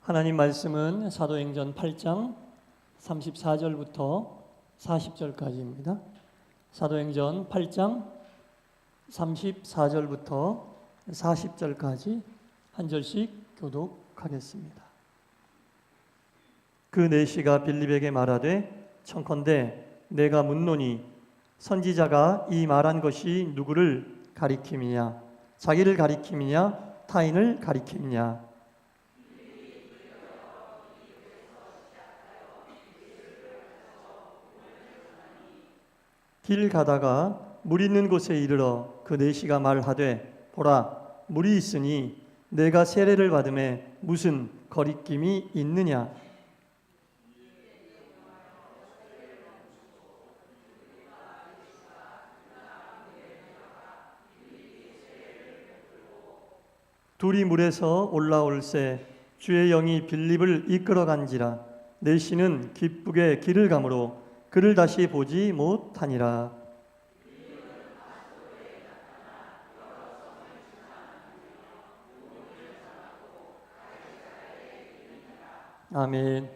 하나님 말씀은 사도행전 8장 34절부터 40절까지입니다. 사도행전 8장 34절부터 40절까지 한 절씩 교독하겠습니다. 그 내시가 빌립에게 말하되 청컨대 내가 묻노니 선지자가 이 말한 것이 누구를 가리킴이냐 자기를 가리킴이냐 타인을 가리킴이냐. 길 가다가 물 있는 곳에 이르러 그 내시가 말하되 보라 물이 있으니 내가 세례를 받음에 무슨 거리낌이 있느냐. 둘이 물에서 올라올새 주의 영이 빌립을 이끌어간지라. 내시는 기쁘게 길을 가므로 그를 다시 보지 못하니라. 아멘.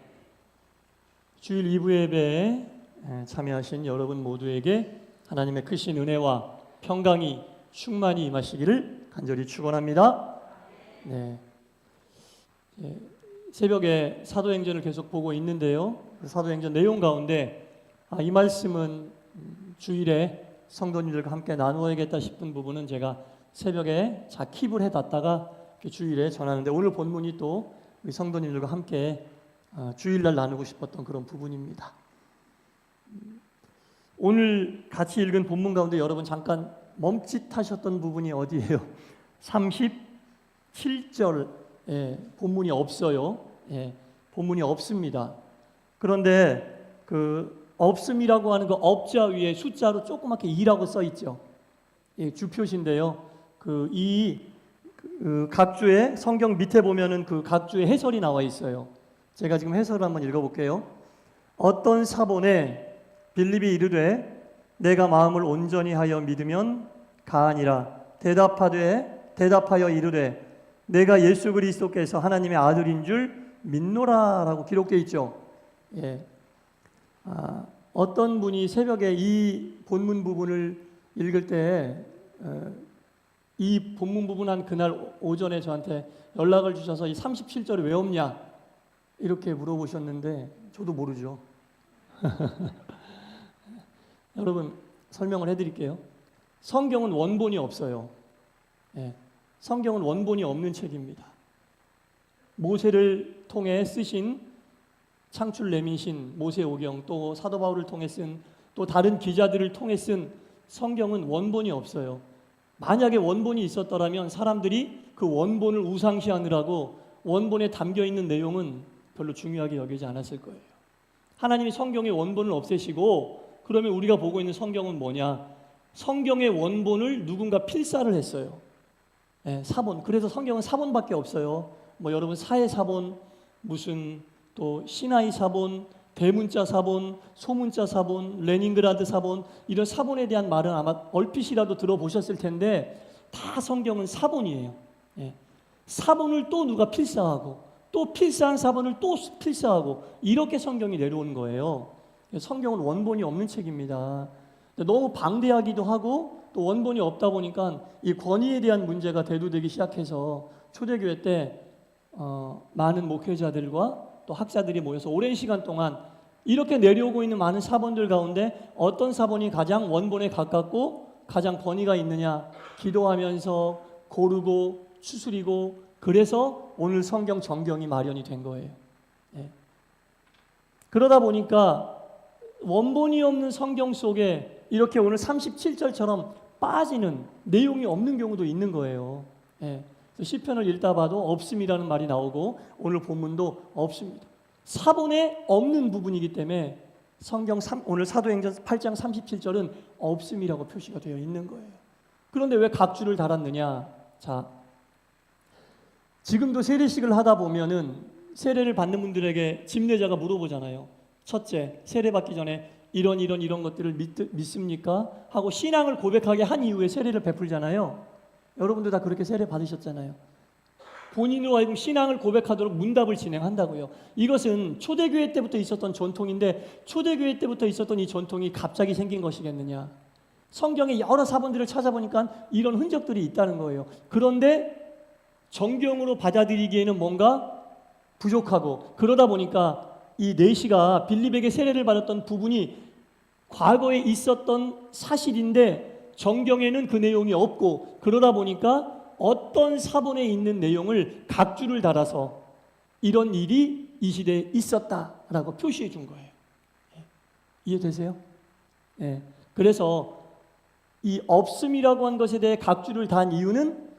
주일 2부 예배에 참여하신 여러분 모두에게 하나님의 크신 은혜와 평강이 충만히 임하시기를 간절히 축원합니다. 네. 새벽에 사도행전을 계속 보고 있는데요. 사도행전 내용 가운데 이 말씀은 주일에 성도님들과 함께 나누어야겠다 싶은 부분은 제가 새벽에 킵을 해놨다가 주일에 전하는데 오늘 본문이 또 우리 성도님들과 함께 주일날 나누고 싶었던 그런 부분입니다. 오늘 같이 읽은 본문 가운데 여러분 잠깐 멈칫하셨던 부분이 어디예요? 37절에 본문이 없어요. 본문이 없습니다. 그런데 그 없음이라고 하는 그 업자 위에 숫자로 조그맣게 2라고 써 있죠. 주표시인데요. 그 각주의 성경 밑에 보면은 그 각주의 해설이 나와 있어요. 제가 지금 해설을 한번 읽어볼게요. 어떤 사본에 빌립이 이르되 내가 마음을 온전히 하여 믿으면 가하니라. 대답하여 이르되 내가 예수 그리스도께서 하나님의 아들인 줄 믿노라라고 기록되어 있죠. 어떤 분이 새벽에 이 본문 부분을 읽을 때 이 본문 부분 한 그날 오전에 저한테 연락을 주셔서 이 37절이 왜 없냐 이렇게 물어보셨는데 저도 모르죠. 여러분 설명을 해드릴게요. 성경은 원본이 없어요. 성경은 원본이 없는 책입니다. 모세를 통해 쓰신 창출 내민신 모세오경 또 사도 바울을 통해 쓴 또 다른 기자들을 통해 쓴 성경은 원본이 없어요. 만약에 원본이 있었더라면 사람들이 그 원본을 우상시하느라고 원본에 담겨있는 내용은 별로 중요하게 여기지 않았을 거예요. 하나님이 성경의 원본을 없애시고 그러면 우리가 보고 있는 성경은 뭐냐? 성경의 원본을 누군가 필사를 했어요. 사본. 그래서 성경은 사본밖에 없어요. 여러분 사해 사본, 무슨 또 시나이 사본, 대문자 사본, 소문자 사본, 레닌그라드 사본 이런 사본에 대한 말은 아마 얼핏이라도 들어보셨을 텐데 다 성경은 사본이에요. 사본을 또 누가 필사하고 또 필사한 사본을 또 필사하고 이렇게 성경이 내려오는 거예요. 성경은 원본이 없는 책입니다. 너무 방대하기도 하고 또 원본이 없다 보니까 이 권위에 대한 문제가 대두되기 시작해서 초대교회 때 많은 목회자들과 또 학자들이 모여서 오랜 시간 동안 이렇게 내려오고 있는 많은 사본들 가운데 어떤 사본이 가장 원본에 가깝고 가장 권위가 있느냐 기도하면서 고르고 추스리고 그래서 오늘 성경 정경이 마련이 된 거예요. 그러다 보니까 원본이 없는 성경 속에 이렇게 오늘 37절처럼 빠지는 내용이 없는 경우도 있는 거예요. 시편을 읽다 봐도 없음이라는 말이 나오고 오늘 본문도 없습니다. 사본에 없는 부분이기 때문에 오늘 사도행전 8장 37절은 없음이라고 표시가 되어 있는 거예요. 그런데 왜 각주를 달았느냐? 자, 지금도 세례식을 하다 보면은 세례를 받는 분들에게 집례자가 물어보잖아요. 첫째, 세례 받기 전에 이런 것들을 믿습니까? 하고 신앙을 고백하게 한 이후에 세례를 베풀잖아요. 여러분들 다 그렇게 세례 받으셨잖아요. 본인으로 하여금 신앙을 고백하도록 문답을 진행한다고요. 이것은 초대교회 때부터 있었던 전통인데 초대교회 때부터 있었던 이 전통이 갑자기 생긴 것이겠느냐. 성경의 여러 사본들을 찾아보니까 이런 흔적들이 있다는 거예요. 그런데 정경으로 받아들이기에는 뭔가 부족하고, 그러다 보니까 이 내시가 빌립에게 세례를 받았던 부분이 과거에 있었던 사실인데 정경에는 그 내용이 없고, 그러다 보니까 어떤 사본에 있는 내용을 각주를 달아서 이런 일이 이 시대에 있었다라고 표시해 준 거예요. 이해되세요? 네. 그래서 이 없음이라고 한 것에 대해 각주를 단 이유는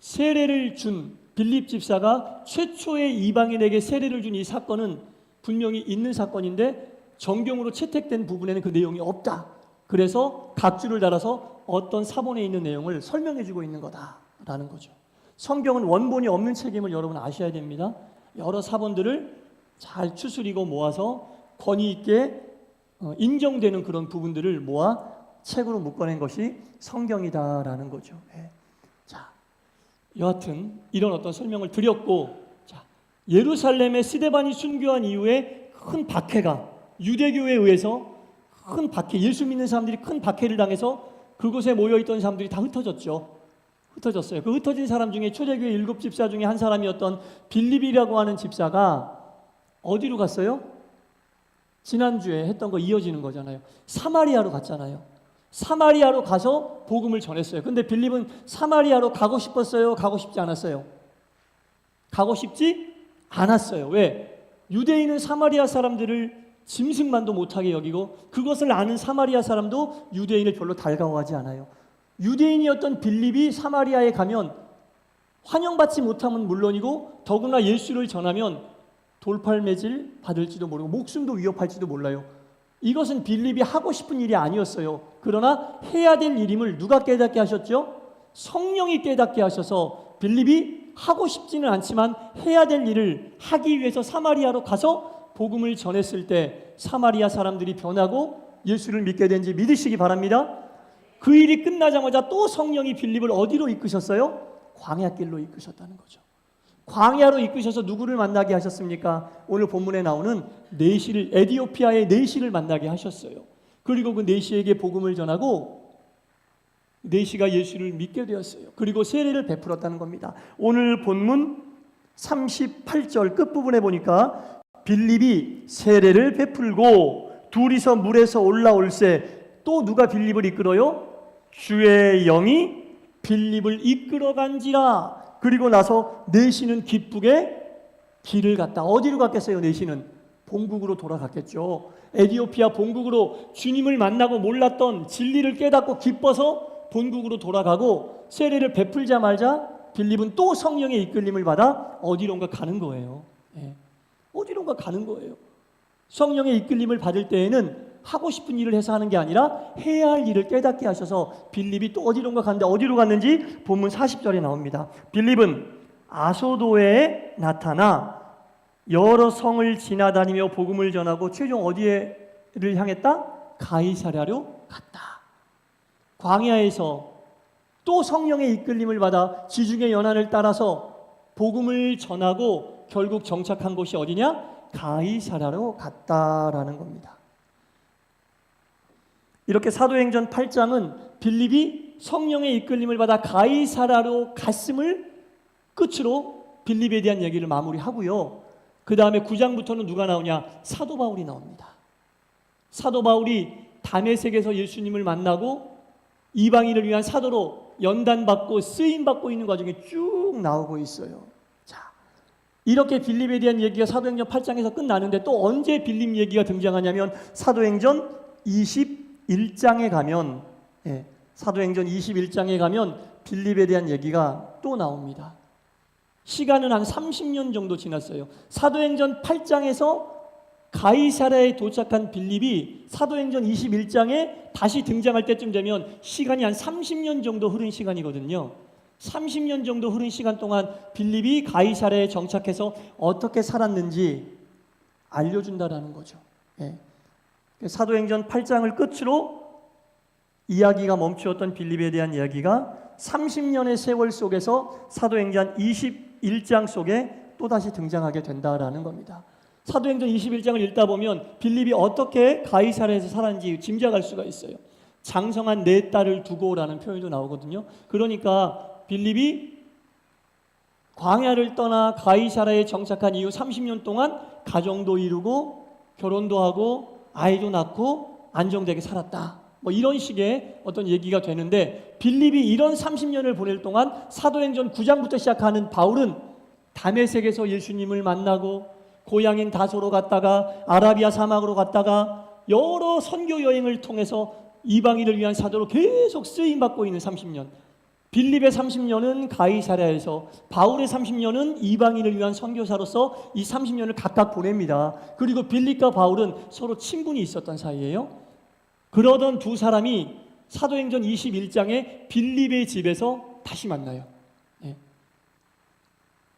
세례를 준 빌립 집사가 최초의 이방인에게 세례를 준 이 사건은 분명히 있는 사건인데 정경으로 채택된 부분에는 그 내용이 없다. 그래서 각주를 달아서 어떤 사본에 있는 내용을 설명해 주고 있는 거다라는 거죠. 성경은 원본이 없는 책임을 여러분 아셔야 됩니다. 여러 사본들을 잘 추스리고 모아서 권위 있게 인정되는 그런 부분들을 모아 책으로 묶어낸 것이 성경이다라는 거죠. 자, 여하튼 이런 어떤 설명을 드렸고, 자, 예루살렘에 스데반이 순교한 이후에 큰 박해가, 유대교에 의해서 큰 박해, 예수 믿는 사람들이 큰 박해를 당해서 그곳에 모여있던 사람들이 다 흩어졌어요. 그 흩어진 사람 중에 초대교회 7집사 중에 한 사람이었던 빌립이라고 하는 집사가 어디로 갔어요? 지난주에 했던 거 이어지는 거잖아요. 사마리아로 갔잖아요. 사마리아로 가서 복음을 전했어요. 근데 빌립은 사마리아로 가고 싶었어요? 가고 싶지 않았어요? 가고 싶지 않았어요. 왜? 유대인은 사마리아 사람들을 짐승만도 못하게 여기고, 그것을 아는 사마리아 사람도 유대인을 별로 달가워하지 않아요. 유대인이었던 빌립이 사마리아에 가면 환영받지 못하면 물론이고, 더구나 예수를 전하면 돌팔매질 받을지도 모르고 목숨도 위협할지도 몰라요. 이것은 빌립이 하고 싶은 일이 아니었어요. 그러나 해야 될 일임을 누가 깨닫게 하셨죠? 성령이 깨닫게 하셔서 빌립이 하고 싶지는 않지만 해야 될 일을 하기 위해서 사마리아로 가서 복음을 전했을 때 사마리아 사람들이 변하고 예수를 믿게 된지 믿으시기 바랍니다. 그 일이 끝나자마자 또 성령이 빌립을 어디로 이끄셨어요? 광야길로 이끄셨다는 거죠. 광야로 이끄셔서 누구를 만나게 하셨습니까? 오늘 본문에 나오는 내시를, 에디오피아의 내시를 만나게 하셨어요. 그리고 그 내시에게 복음을 전하고 내시가 예수를 믿게 되었어요. 그리고 세례를 베풀었다는 겁니다. 오늘 본문 38절 끝부분에 보니까 빌립이 세례를 베풀고 둘이서 물에서 올라올세. 또 누가 빌립을 이끌어요? 주의 영이 빌립을 이끌어간지라. 그리고 나서 내시는 기쁘게 길을 갔다. 어디로 갔겠어요? 내시는 본국으로 돌아갔겠죠. 에디오피아 본국으로 주님을 만나고 몰랐던 진리를 깨닫고 기뻐서 본국으로 돌아가고, 세례를 베풀자마자 빌립은 또 성령의 이끌림을 받아 어디론가 가는 거예요. 어디론가 가는 거예요. 성령의 이끌림을 받을 때에는 하고 싶은 일을 해서 하는 게 아니라 해야 할 일을 깨닫게 하셔서 빌립이 또 어디론가 갔는데, 어디로 갔는지 본문 40절에 나옵니다. 빌립은 아소도에 나타나 여러 성을 지나다니며 복음을 전하고 최종 어디를 향했다? 가이사랴로 갔다. 광야에서 또 성령의 이끌림을 받아 지중해 연안을 따라서 복음을 전하고 결국 정착한 곳이 어디냐? 가이사랴로 갔다라는 겁니다. 이렇게 사도행전 8장은 빌립이 성령의 이끌림을 받아 가이사랴로 갔음을 끝으로 빌립에 대한 얘기를 마무리하고요. 그 다음에 9장부터는 누가 나오냐? 사도 바울이 나옵니다. 사도 바울이 다메섹에서 예수님을 만나고 이방인을 위한 사도로 연단받고 쓰임받고 있는 과정이 쭉 나오고 있어요. 자, 이렇게 빌립에 대한 얘기가 사도행전 8장에서 끝나는데 또 언제 빌립 얘기가 등장하냐면 사도행전 21장에 가면, 사도행전 21장에 가면 빌립에 대한 얘기가 또 나옵니다. 시간은 한 30년 정도 지났어요. 사도행전 8장에서 가이사랴에 도착한 빌립이 사도행전 21장에 다시 등장할 때쯤 되면 시간이 한 30년 정도 흐른 시간이거든요. 30년 정도 흐른 시간 동안 빌립이 가이사랴에 정착해서 어떻게 살았는지 알려준다라는 거죠. 사도행전 8장을 끝으로 이야기가 멈추었던 빌립에 대한 이야기가 30년의 세월 속에서 사도행전 21장 속에 또다시 등장하게 된다라는 겁니다. 사도행전 21장을 읽다 보면 빌립이 어떻게 가이사랴에서 살았는지 짐작할 수가 있어요. 장성한 네 딸을 두고라는 표현도 나오거든요. 그러니까 빌립이 광야를 떠나 가이사랴에 정착한 이후 30년 동안 가정도 이루고 결혼도 하고 아이도 낳고 안정되게 살았다. 뭐 이런 식의 어떤 얘기가 되는데, 빌립이 이런 30년을 보낼 동안 사도행전 9장부터 시작하는 바울은 다메섹에서 예수님을 만나고 고향인 다소로 갔다가 아라비아 사막으로 갔다가 여러 선교 여행을 통해서 이방인을 위한 사도로 계속 쓰임받고 있는 30년. 빌립의 30년은 가이사랴에서, 바울의 30년은 이방인을 위한 선교사로서 이 30년을 각각 보냅니다. 그리고 빌립과 바울은 서로 친분이 있었던 사이예요. 그러던 두 사람이 사도행전 21장에 빌립의 집에서 다시 만나요.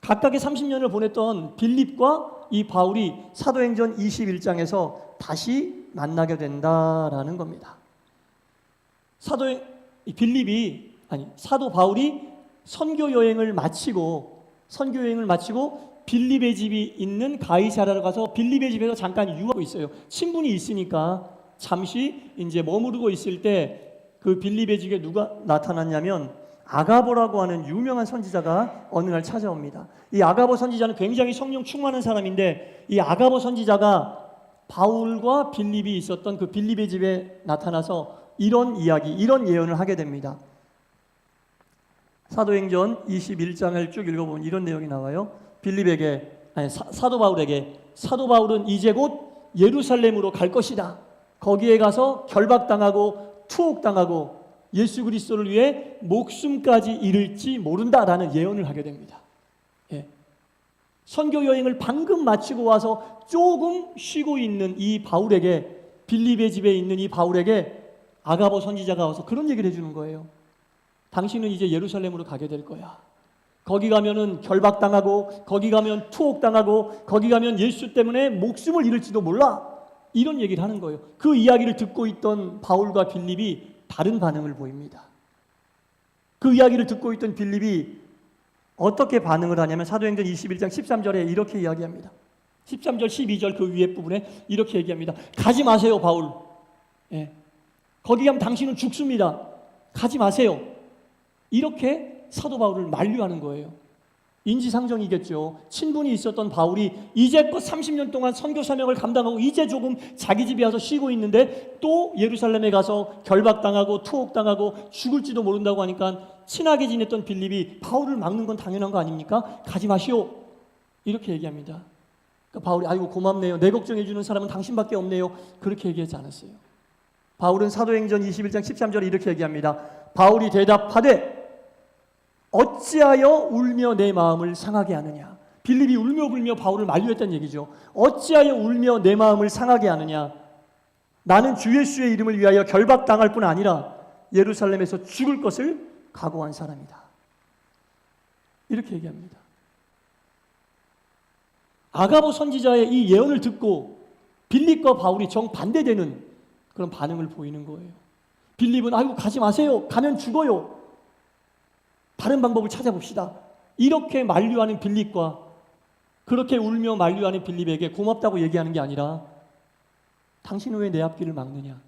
각각의 30년을 보냈던 빌립과 이 바울이 사도행전 21장에서 다시 만나게 된다라는 겁니다. 사도 바울이 선교 여행을 마치고 빌립의 집이 있는 가이사랴로 가서 빌립의 집에서 잠깐 유하고 있어요. 친분이 있으니까 잠시 이제 머무르고 있을 때 그 빌립의 집에 누가 나타났냐면 아가보라고 하는 유명한 선지자가 어느 날 찾아옵니다. 이 아가보 선지자는 굉장히 성령 충만한 사람인데, 이 아가보 선지자가 바울과 빌립이 있었던 그 빌립의 집에 나타나서 이런 예언을 하게 됩니다. 사도행전 21장을 쭉 읽어보면 이런 내용이 나와요. 사도 바울은 이제 곧 예루살렘으로 갈 것이다. 거기에 가서 결박당하고 투옥당하고 예수 그리스도를 위해 목숨까지 잃을지 모른다라는 예언을 하게 됩니다. 선교 여행을 방금 마치고 와서 조금 쉬고 있는 이 바울에게, 빌립의 집에 있는 이 바울에게 아가보 선지자가 와서 그런 얘기를 해주는 거예요. 당신은 이제 예루살렘으로 가게 될 거야. 거기 가면은 결박당하고, 거기 가면 투옥당하고, 거기 가면 예수 때문에 목숨을 잃을지도 몰라. 이런 얘기를 하는 거예요. 그 이야기를 듣고 있던 바울과 빌립이 다른 반응을 보입니다. 그 이야기를 듣고 있던 빌립이 어떻게 반응을 하냐면 사도행전 21장 13절에 이렇게 이야기합니다. 13절, 12절 그 위에 부분에 이렇게 얘기합니다. 가지 마세요, 바울. 거기 가면 당신은 죽습니다. 가지 마세요. 이렇게 사도 바울을 만류하는 거예요. 인지상정이겠죠. 친분이 있었던 바울이 이제껏 30년 동안 선교 사명을 감당하고 이제 조금 자기 집에 와서 쉬고 있는데 또 예루살렘에 가서 결박당하고 투옥당하고 죽을지도 모른다고 하니까 친하게 지냈던 빌립이 바울을 막는 건 당연한 거 아닙니까? 가지 마시오. 이렇게 얘기합니다. 그러니까 바울이 아이고 고맙네요. 내 걱정해 주는 사람은 당신밖에 없네요. 그렇게 얘기하지 않았어요. 바울은 사도행전 21장 13절에 이렇게 얘기합니다. 바울이 대답하되 어찌하여 울며 내 마음을 상하게 하느냐. 빌립이 울며 불며 바울을 만류했다는 얘기죠. 어찌하여 울며 내 마음을 상하게 하느냐. 나는 주 예수의 이름을 위하여 결박당할 뿐 아니라 예루살렘에서 죽을 것을 각오한 사람이다. 이렇게 얘기합니다. 아가보 선지자의 이 예언을 듣고 빌립과 바울이 정반대되는 그런 반응을 보이는 거예요. 빌립은 아이고 가지 마세요. 가면 죽어요. 다른 방법을 찾아봅시다. 이렇게 만류하는 빌립과 그렇게 울며 만류하는 빌립에게 고맙다고 얘기하는 게 아니라 당신은 왜 내 앞길을 막느냐.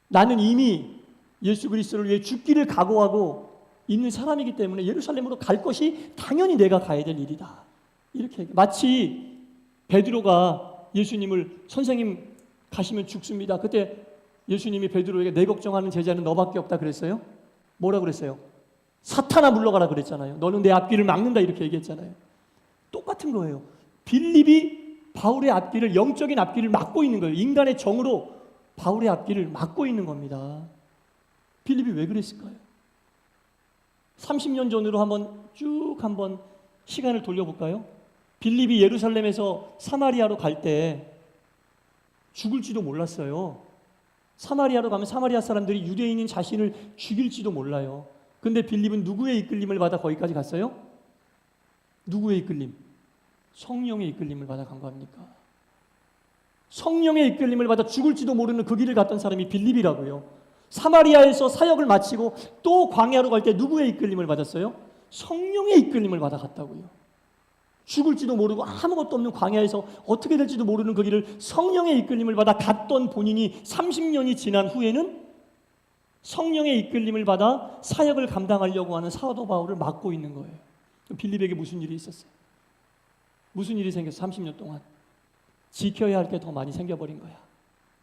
나는 이미 예수 그리스도를 위해 죽기를 각오하고 있는 사람이기 때문에 예루살렘으로 갈 것이 당연히 내가 가야 될 일이다. 이렇게 마치 베드로가 예수님을 선생님 가시면 죽습니다. 그때 예수님이 베드로에게 내 걱정하는 제자는 너밖에 없다 그랬어요? 뭐라 그랬어요? 사탄아 물러가라 그랬잖아요. 너는 내 앞길을 막는다 이렇게 얘기했잖아요. 똑같은 거예요. 빌립이 바울의 앞길을, 영적인 앞길을 막고 있는 거예요. 인간의 정으로 바울의 앞길을 막고 있는 겁니다. 빌립이 왜 그랬을까요? 30년 전으로 한번 시간을 돌려볼까요? 빌립이 예루살렘에서 사마리아로 갈 때 죽을지도 몰랐어요. 사마리아로 가면 사마리아 사람들이 유대인인 자신을 죽일지도 몰라요. 근데 빌립은 누구의 이끌림을 받아 거기까지 갔어요? 누구의 이끌림? 성령의 이끌림을 받아 간 겁니까? 성령의 이끌림을 받아 죽을지도 모르는 그 길을 갔던 사람이 빌립이라고요. 사마리아에서 사역을 마치고 또 광야로 갈 때 누구의 이끌림을 받았어요? 성령의 이끌림을 받아 갔다고요. 죽을지도 모르고 아무것도 없는 광야에서 어떻게 될지도 모르는 그 길을 성령의 이끌림을 받아 갔던 본인이 30년이 지난 후에는 성령의 이끌림을 받아 사역을 감당하려고 하는 사도 바울을 막고 있는 거예요. 빌립에게 무슨 일이 있었어요? 무슨 일이 생겼어? 30년 동안 지켜야 할 게 더 많이 생겨버린 거야.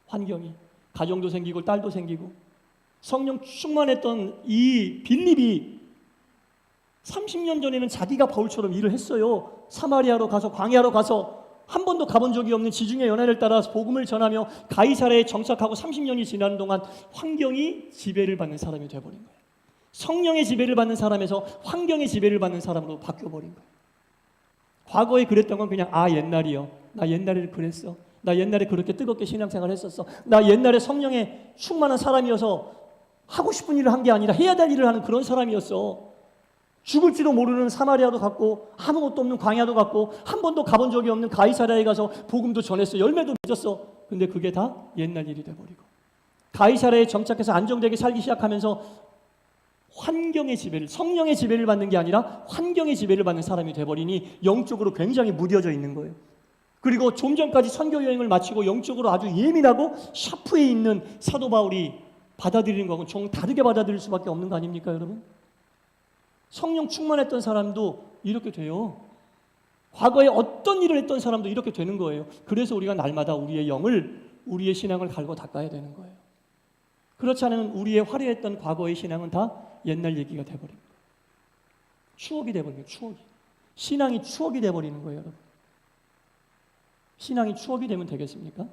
환경이, 가정도 생기고 딸도 생기고. 성령 충만했던 이 빌립이 30년 전에는 자기가 바울처럼 일을 했어요. 사마리아로 가서, 광야로 가서 한 번도 가본 적이 없는 지중해 연안을 따라서 복음을 전하며 가이사랴에 정착하고 30년이 지나는 동안 환경이 지배를 받는 사람이 되어버린 거예요. 성령의 지배를 받는 사람에서 환경의 지배를 받는 사람으로 바뀌어버린 거예요. 과거에 그랬던 건 그냥 옛날이요. 나 옛날에 그랬어. 나 옛날에 그렇게 뜨겁게 신앙생활 했었어. 나 옛날에 성령에 충만한 사람이어서 하고 싶은 일을 한 게 아니라 해야 될 일을 하는 그런 사람이었어. 죽을지도 모르는 사마리아도 갔고 아무것도 없는 광야도 갔고 한 번도 가본 적이 없는 가이사랴에 가서 복음도 전했어. 열매도 맺었어. 근데 그게 다 옛날 일이 돼버리고 가이사랴에 정착해서 안정되게 살기 시작하면서 환경의 지배를, 성령의 지배를 받는 게 아니라 환경의 지배를 받는 사람이 돼버리니 영적으로 굉장히 무뎌져 있는 거예요. 그리고 좀 전까지 선교 여행을 마치고 영적으로 아주 예민하고 샤프에 있는 사도 바울이 받아들이는 거하고 좀 다르게 받아들일 수밖에 없는 거 아닙니까, 여러분? 성령 충만했던 사람도 이렇게 돼요. 과거에 어떤 일을 했던 사람도 이렇게 되는 거예요. 그래서 우리가 날마다 우리의 영을, 우리의 신앙을 갈고 닦아야 되는 거예요. 그렇지 않으면 우리의 화려했던 과거의 신앙은 다 옛날 얘기가 돼버린 거예요. 추억이 돼버린 거예요. 추억이. 신앙이 추억이 돼버리는 거예요, 여러분. 신앙이 추억이 되면 되겠습니까?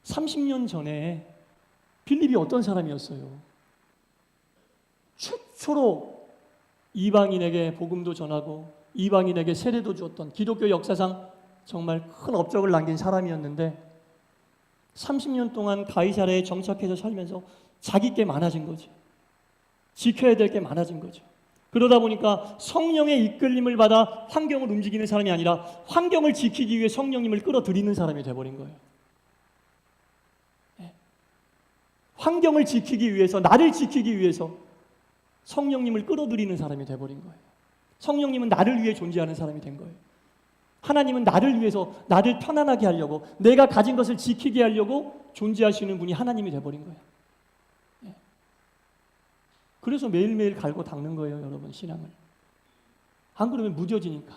30년 전에 빌립이 어떤 사람이었어요? 최초로 이방인에게 복음도 전하고 이방인에게 세례도 주었던 기독교 역사상 정말 큰 업적을 남긴 사람이었는데 30년 동안 가이사랴에 정착해서 살면서 자기 게 많아진 거죠. 지켜야 될 게 많아진 거죠. 그러다 보니까 성령의 이끌림을 받아 환경을 움직이는 사람이 아니라 환경을 지키기 위해 성령님을 끌어들이는 사람이 돼버린 거예요. 환경을 지키기 위해서, 나를 지키기 위해서 성령님을 끌어들이는 사람이 돼버린 거예요. 성령님은 나를 위해 존재하는 사람이 된 거예요. 하나님은 나를 위해서, 나를 편안하게 하려고, 내가 가진 것을 지키게 하려고 존재하시는 분이 하나님이 돼버린 거예요. 그래서 매일매일 갈고 닦는 거예요, 여러분, 신앙을. 안 그러면 무뎌지니까.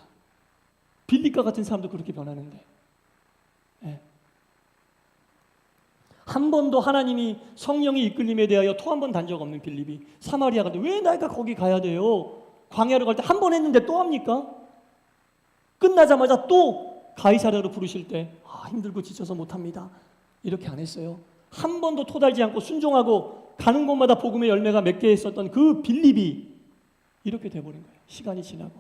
빌립과 같은 사람도 그렇게 변하는데. 한 번도 하나님이 성령의 이끌림에 대하여 토 한 번 단 적 없는 빌립이 사마리아 가는데 왜 내가 거기 가야 돼요? 광야로 갈 때 한 번 했는데 또 합니까? 끝나자마자 또 가이사랴로 부르실 때 힘들고 지쳐서 못합니다. 이렇게 안 했어요. 한 번도 토달지 않고 순종하고 가는 곳마다 복음의 열매가 맺게 했었던 그 빌립이 이렇게 돼버린 거예요. 시간이 지나고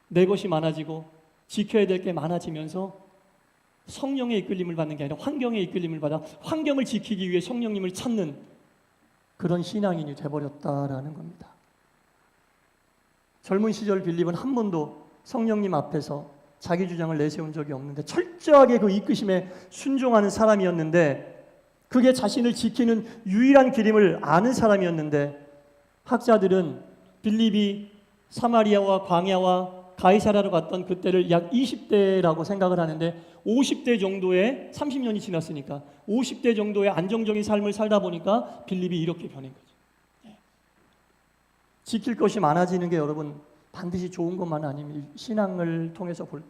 내 것이 많아지고 지켜야 될 게 많아지면서 성령의 이끌림을 받는 게 아니라 환경의 이끌림을 받아 환경을 지키기 위해 성령님을 찾는 그런 신앙인이 돼버렸다라는 겁니다. 젊은 시절 빌립은 한 번도 성령님 앞에서 자기 주장을 내세운 적이 없는데 철저하게 그 이끄심에 순종하는 사람이었는데 그게 자신을 지키는 유일한 길임을 아는 사람이었는데 학자들은 빌립이 사마리아와 광야와 가이사랴로 갔던 그때를 약 20대라고 생각을 하는데 50대 정도의 30년이 지났으니까 50대 정도의 안정적인 삶을 살다 보니까 빌립이 이렇게 변한 거죠. 지킬 것이 많아지는 게 여러분 반드시 좋은 것만 아닙니다. 신앙을 통해서 볼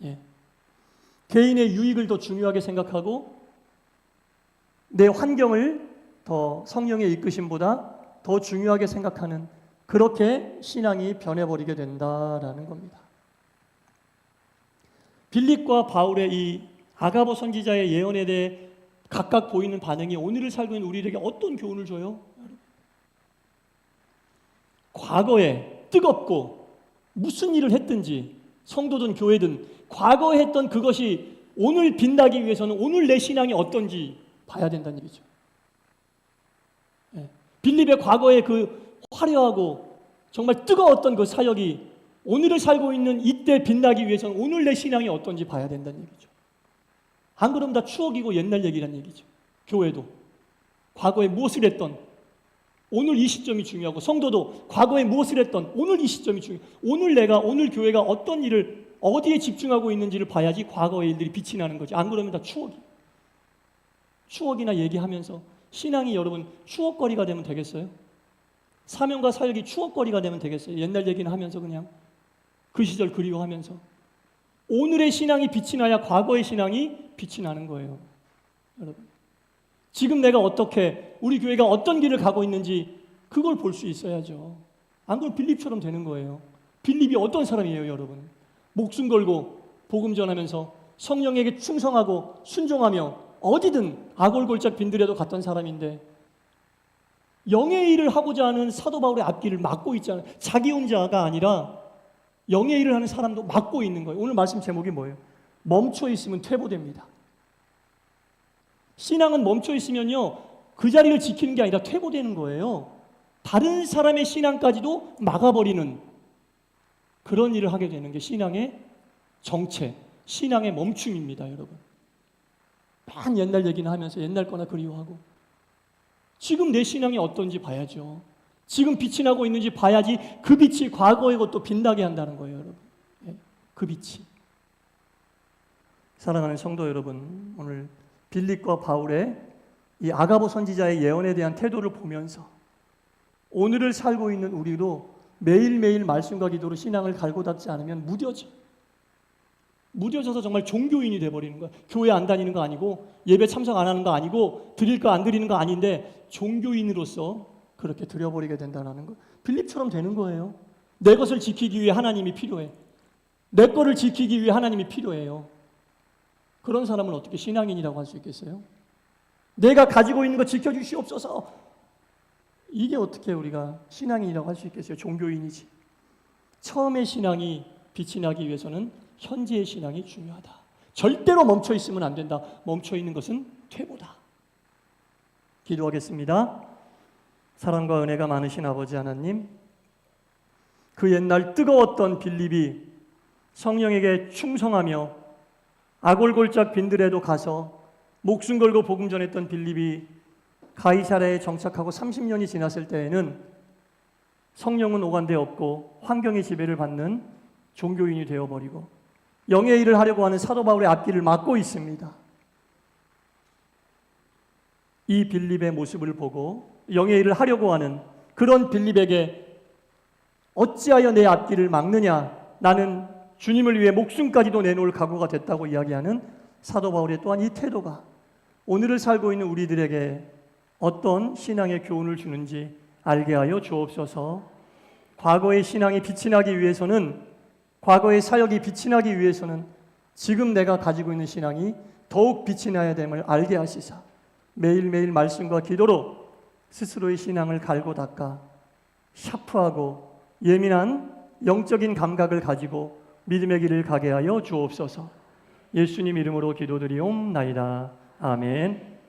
때 개인의 유익을 더 중요하게 생각하고 내 환경을 더 성령의 이끄심보다 더 중요하게 생각하는 그렇게 신앙이 변해버리게 된다라는 겁니다. 빌립과 바울의 이 아가보 선지자의 예언에 대해 각각 보이는 반응이 오늘을 살고 있는 우리에게 어떤 교훈을 줘요? 과거에 뜨겁고 무슨 일을 했든지 성도든 교회든 과거에 했던 그것이 오늘 빛나기 위해서는 오늘 내 신앙이 어떤지 봐야 된다는 얘기죠. 빌립의 과거의 그 화려하고 정말 뜨거웠던 그 사역이 오늘을 살고 있는 이때 빛나기 위해서는 오늘 내 신앙이 어떤지 봐야 된다는 얘기죠. 안 그러면 다 추억이고 옛날 얘기란 얘기죠. 교회도 과거에 무엇을 했던 오늘 이 시점이 중요하고, 성도도 과거에 무엇을 했던 오늘 이 시점이 중요해요. 오늘 교회가 어떤 일을 어디에 집중하고 있는지를 봐야지 과거의 일들이 빛이 나는 거지. 안 그러면 다 추억이나 얘기하면서 신앙이 여러분 추억거리가 되면 되겠어요? 사명과 사역이 추억거리가 되면 되겠어요? 옛날 얘기는 하면서 그냥 그 시절 그리워하면서. 오늘의 신앙이 빛이 나야 과거의 신앙이 빛이 나는 거예요. 여러분, 지금 내가 어떻게, 우리 교회가 어떤 길을 가고 있는지 그걸 볼 수 있어야죠. 안 그러면 빌립처럼 되는 거예요. 빌립이 어떤 사람이에요, 여러분? 목숨 걸고 복음 전하면서 성령에게 충성하고 순종하며 어디든 아골골짝 빈들에도 갔던 사람인데, 영의 일을 하고자 하는 사도 바울의 앞길을 막고 있잖아요. 자기 혼자가 아니라 영의 일을 하는 사람도 막고 있는 거예요. 오늘 말씀 제목이 뭐예요? 멈춰 있으면 퇴보됩니다. 신앙은 멈춰 있으면요, 그 자리를 지키는 게 아니라 퇴보되는 거예요. 다른 사람의 신앙까지도 막아버리는 그런 일을 하게 되는 게 신앙의 정체, 신앙의 멈춤입니다, 여러분. 만 옛날 얘기는 하면서 옛날 거나 그리워하고, 지금 내 신앙이 어떤지 봐야죠. 지금 빛이 나고 있는지 봐야지 그 빛이 과거의 것도 빛나게 한다는 거예요, 여러분. 그 빛이. 사랑하는 성도 여러분, 오늘 빌립과 바울의 이 아가보 선지자의 예언에 대한 태도를 보면서 오늘을 살고 있는 우리도 매일매일 말씀과 기도로 신앙을 갈고 닦지 않으면 무뎌져서 정말 종교인이 돼버리는 거야. 교회 안 다니는 거 아니고, 예배 참석 안 하는 거 아니고, 드릴 거 안 드리는 거 아닌데 종교인으로서 그렇게 드려버리게 된다는 거. 빌립처럼 되는 거예요. 내 것을 지키기 위해 하나님이 필요해. 내 거를 지키기 위해 하나님이 필요해요. 그런 사람은 어떻게 신앙인이라고 할 수 있겠어요? 내가 가지고 있는 거 지켜주시옵소서. 이게 어떻게 우리가 신앙인이라고 할 수 있겠어요? 종교인이지. 처음의 신앙이 빛이 나기 위해서는 현재의 신앙이 중요하다. 절대로 멈춰 있으면 안 된다. 멈춰 있는 것은 퇴보다. 기도하겠습니다. 사랑과 은혜가 많으신 아버지 하나님, 그 옛날 뜨거웠던 빌립이 성령에게 충성하며 아골골짝 빈들에도 가서 목숨 걸고 복음 전했던 빌립이 가이사랴에 정착하고 30년이 지났을 때에는 성령은 오간데 없고 환경의 지배를 받는 종교인이 되어버리고 영의 일을 하려고 하는 사도 바울의 앞길을 막고 있습니다. 이 빌립의 모습을 보고 영의 일을 하려고 하는 그런 빌립에게 어찌하여 내 앞길을 막느냐, 나는 주님을 위해 목숨까지도 내놓을 각오가 됐다고 이야기하는 사도 바울의 또한 이 태도가 오늘을 살고 있는 우리들에게 어떤 신앙의 교훈을 주는지 알게 하여 주옵소서. 과거의 신앙이 빛이 나기 위해서는, 과거의 사역이 빛이 나기 위해서는 지금 내가 가지고 있는 신앙이 더욱 빛이 나야 됨을 알게 하시사 매일매일 말씀과 기도로 스스로의 신앙을 갈고 닦아 샤프하고 예민한 영적인 감각을 가지고 믿음의 길을 가게 하여 주옵소서. 예수님 이름으로 기도드리옵나이다. 아멘.